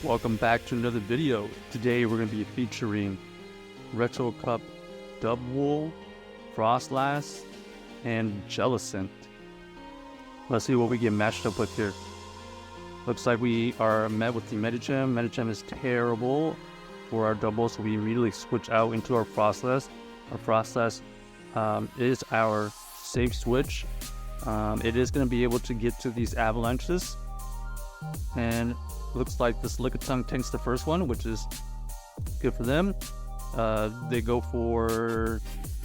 Welcome back to another video. Today we're going to be featuring Retro Cup Dubwool Froslass and Jellicent. Let's see what we get matched up with here. Looks like we are met with the Medicham. Medicham is terrible for our double, so we immediately switch out into our Froslass. Our Froslass is our safe switch. It is going to be able to get to these avalanches, and looks like this Lickitung takes the first one, which is good for them. They go for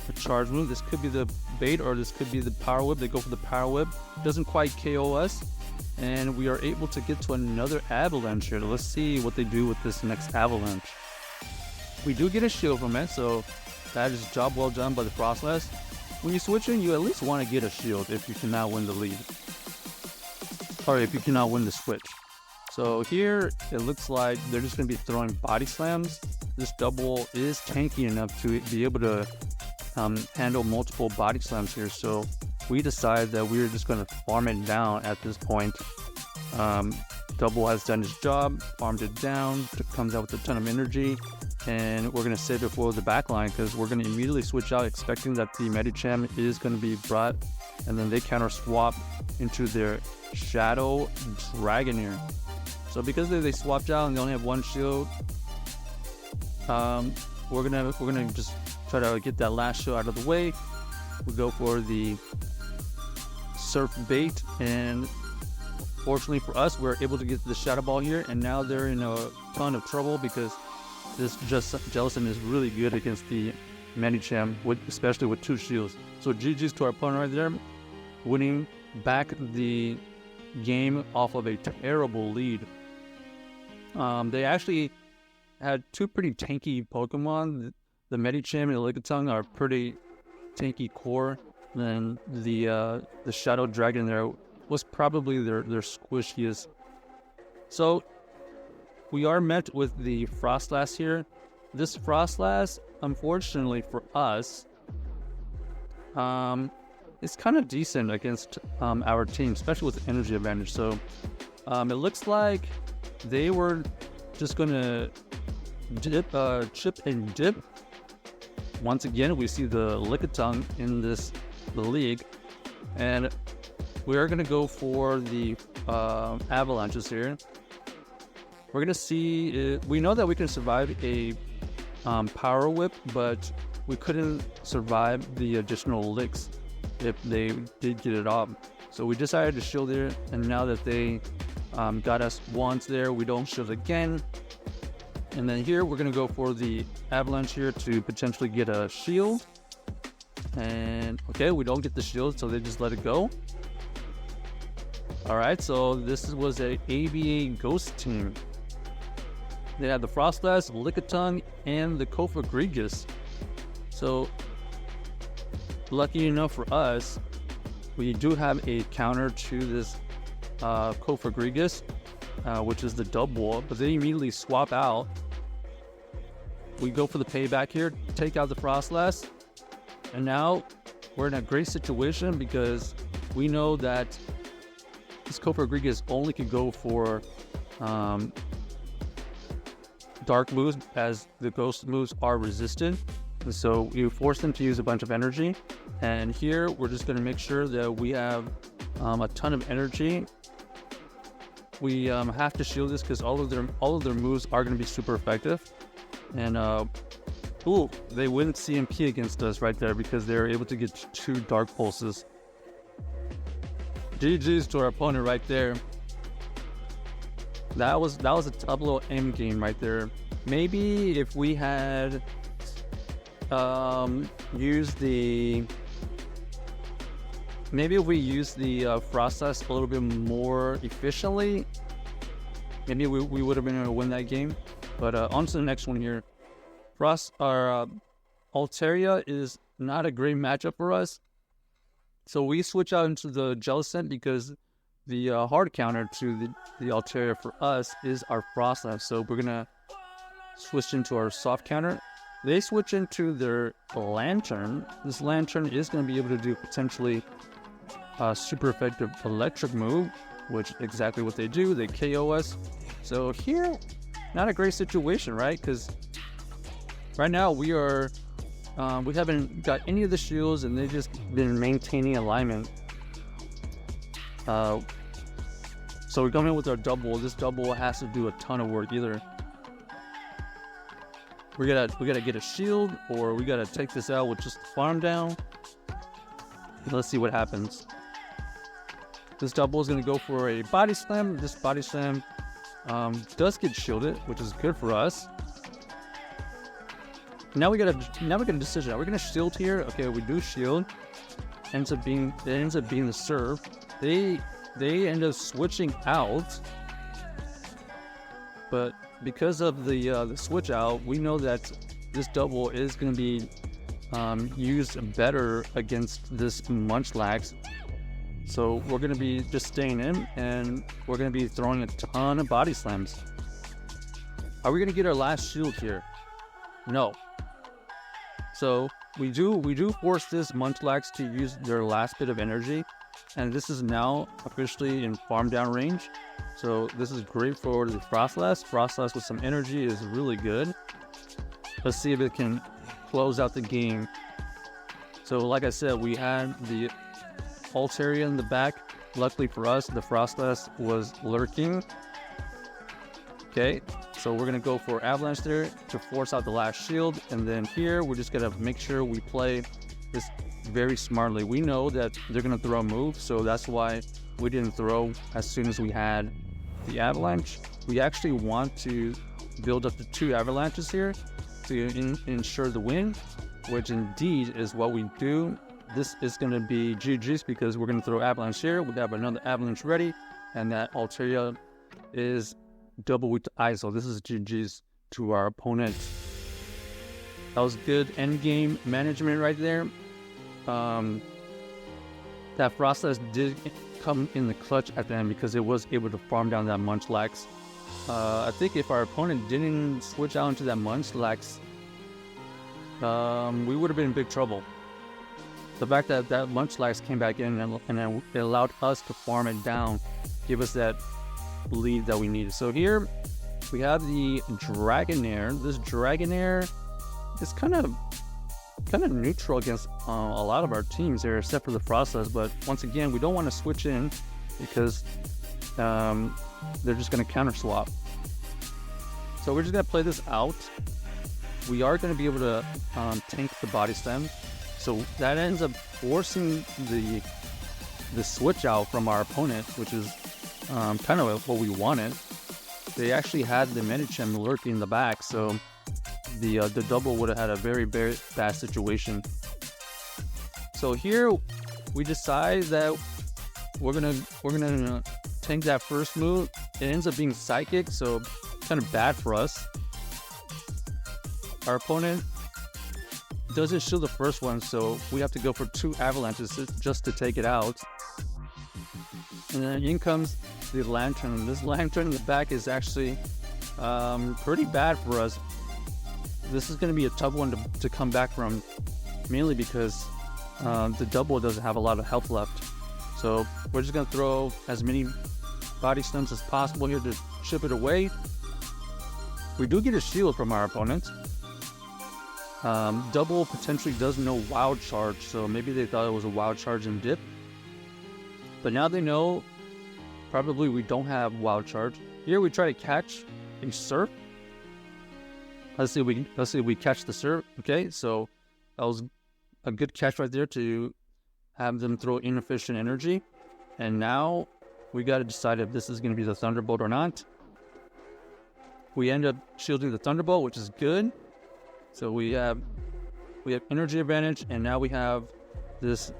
a charge move. This could be the bait or this could be the power whip. They go for the power whip. Doesn't quite KO us, and we are able to get to another avalanche here. Let's see what they do with this next avalanche. We do get a shield from it, so that is job well done by the Froslass. When you switch in, you at least want to get a shield if you cannot win the lead, or if you cannot win the switch. So here it looks like they're just going to be throwing body slams. This double is tanky enough to be able to handle multiple body slams here. So we decided that we were just going to farm it down at this point. Double has done his job, farmed it down, comes out with a ton of energy, and we're going to save it for the backline because we're going to immediately switch out expecting that the Medicham is going to be brought, and then they counter swap into their Shadow Dragonair. So because they swapped out and they only have one shield, we're gonna just try to get that last shield out of the way. We go for the Surf Bait, and fortunately for us, we're able to get the Shadow Ball here. And now they're in a ton of trouble because this Jellicent is really good against the Medicham, especially with two shields. So GG's to our opponent right there, winning back the game off of a terrible lead. They actually had two pretty tanky Pokemon. The Medicham and the Lickitung are pretty tanky core. Then the Shadow Dragon there was probably their squishiest. So we are met with the Froslass here. This Froslass, unfortunately for us, is kind of decent against our team, especially with the energy advantage. So it looks like they were just gonna chip and dip. Once again, we see the Lickitung in the league, and we are gonna go for the avalanches here. We're gonna see. We know that we can survive a power whip, but we couldn't survive the additional licks if they did get it off. So we decided to shield it, and now that they got us once there, we don't shield again. And then here we're gonna go for the avalanche here to potentially get a shield. And okay, we don't get the shield, so they just let it go. Alright, so this was a ABA Ghost team. They had the Froslass, Lickitung, and the Cofagrigus. So lucky enough for us, we do have a counter to this Cofagrigus, which is the Dubwool, but they immediately swap out. We go for the payback here, take out the Froslass, and now we're in a great situation because we know that this Cofagrigus only could go for dark moves, as the ghost moves are resistant. And so you force them to use a bunch of energy, and here we're just going to make sure that we have a ton of energy. We have to shield this because all of their moves are going to be super effective. And ooh, they win CMP against us right there because they were able to get two Dark Pulses. GG's to our opponent right there. That was a tough little end game right there. Maybe if we had used the Froslass a little bit more efficiently, maybe we would have been able to win that game. But on to the next one here. Altaria is not a great matchup for us. So we switch out into the Jellicent because the hard counter to the Altaria for us is our Froslass. So we're going to switch into our soft counter. They switch into their Lantern. This Lantern is going to be able to do potentially a super effective electric move, which is exactly what they do. They KO us. So here not a great situation, right? Because right now we haven't got any of the shields, and they've just been maintaining alignment. So we come in with our Dubwool. This Dubwool has to do a ton of work. Either we gotta get a shield, or we gotta take this out with just the farm down. Let's see what happens. This Dubwool is gonna go for a body slam. This body slam does get shielded, which is good for us. Now we got a decision. Are we gonna shield here? Okay, we do shield. It ends up being the serve. They end up switching out, but because of the switch out, we know that this Dubwool is going to be used better against this Munchlax. So we're going to be just staying in, and we're going to be throwing a ton of body slams. Are we going to get our last shield here? No. So we do force this Munchlax to use their last bit of energy. And this is now officially in farm down range. So this is great for the Froslass. Froslass with some energy is really good. Let's see if it can close out the game. So like I said, we had the Altaria in the back. Luckily for us, the Froslass was lurking. Okay, so we're gonna go for Avalanche there to force out the last shield. And then here, we're just gonna make sure we play this very smartly. We know that they're going to throw a move, so that's why we didn't throw as soon as we had the Avalanche. We actually want to build up to 2 Avalanches here to ensure the win, which indeed is what we do. This is going to be GG's because we're going to throw Avalanche here. We have another Avalanche ready, and that Altaria is double with ISO. This is GG's to our opponent. That was good end game management right there. That Froslass did come in the clutch at the end because it was able to farm down that Munchlax. I think if our opponent didn't switch out into that Munchlax, we would have been in big trouble. The fact that that Munchlax came back in and it allowed us to farm it down, give us that lead that we needed. So here we have the Dragonair. This Dragonair is kind of neutral against a lot of our teams here, except for the Froslass. But once again, we don't want to switch in because they're just going to counter swap. So we're just going to play this out. We are going to be able to tank the body stem. So that ends up forcing the switch out from our opponent, which is kind of what we wanted. They actually had the Medicham lurking in the back, so the Dubwool would have had a very, very bad situation. So here we decide that we're gonna tank that first move. It ends up being psychic, so kind of bad for us. Our opponent doesn't shield the first one, so we have to go for 2 avalanches just to take it out. And then in comes the Lantern. This Lantern in the back is actually pretty bad for us. This is going to be a tough one to come back from, mainly because the Dubwool doesn't have a lot of health left. So we're just going to throw as many body stems as possible here to chip it away. We do get a shield from our opponent. Dubwool potentially does know Wild Charge, so maybe they thought it was a Wild Charge and dip. But now they know probably we don't have Wild Charge. Here we try to catch a Surf. Let's see if we catch the Surf. Okay, so that was a good catch right there to have them throw inefficient energy. And now we got to decide if this is going to be the Thunderbolt or not. We end up shielding the Thunderbolt, which is good. So we have energy advantage, and now we have this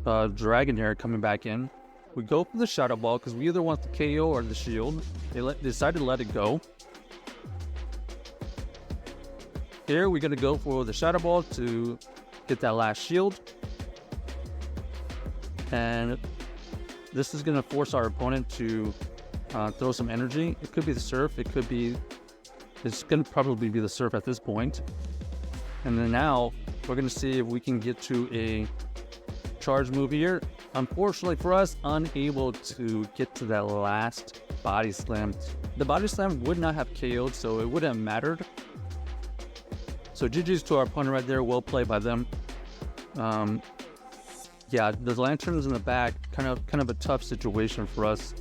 Dragonair coming back in. We go for the Shadow Ball because we either want the KO or the shield. They decided to let it go. Here we're going to go for the Shadow Ball to get that last shield. And this is going to force our opponent to throw some energy. It could be the Surf. It's going to probably be the Surf at this point. And then now we're going to see if we can get to a charge move here. Unfortunately for us, unable to get to that last body slam the body slam would not have KO'd, so it wouldn't have mattered. So GG's to our opponent right there. Well played by them. Yeah, the lanterns in the back, kind of a tough situation for us.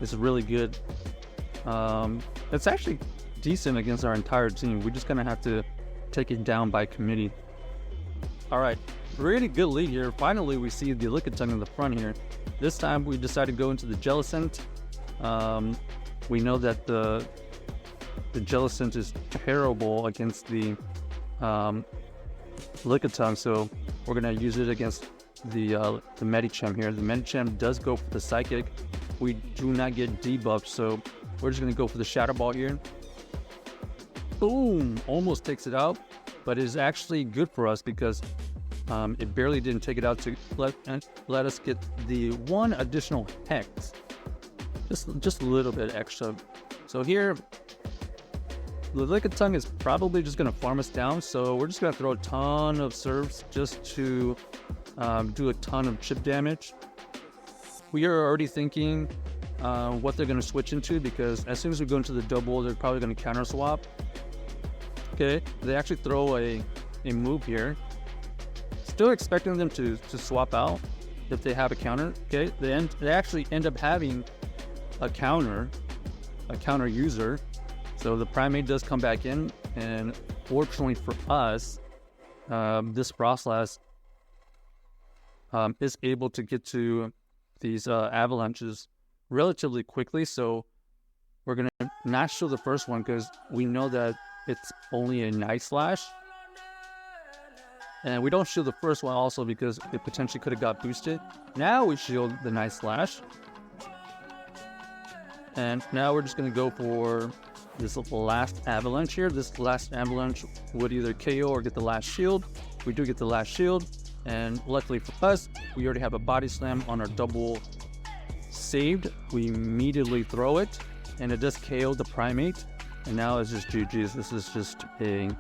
It's really good. It's actually decent against our entire team. We're just gonna have to take it down by committee. All right, really good lead here. Finally, we see the Lickitung in the front here. This time, we decided to go into the Jellicent. We know that the Jellicent is terrible against the Lickitung, so we're gonna use it against the Medicham here. The Medicham does go for the Psychic. We do not get debuffed, so we're just gonna go for the Shadow Ball here. Boom! Almost takes it out, but it is actually good for us because it barely didn't take it out to let us get the one additional Hex. Just a little bit extra. So here, the Lickitung is probably just going to farm us down, so we're just going to throw a ton of serves just to do a ton of chip damage. We are already thinking what they're going to switch into, because as soon as we go into the double, they're probably going to counter swap. Okay, they actually throw a move here. Still expecting them to swap out if they have a counter. Okay, they actually end up having a counter user. So the Primate does come back in, and fortunately for us, this Froslass is able to get to these avalanches relatively quickly. So we're going to not show the first one because we know that it's only a Night Slash. And we don't shield the first one also because it potentially could have got boosted. Now we shield the Night Slash. And now we're just going to go for this last avalanche here. This last avalanche would either KO or get the last shield. We do get the last shield. And luckily for us, we already have a body slam on our double saved. We immediately throw it. And it does KO the Primate. And now it's just GG's. This is just a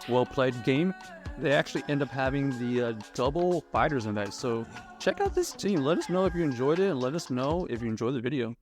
well-played game. They actually end up having the double fighters in that. So check out this team. Let us know if you enjoyed it, and let us know if you enjoyed the video.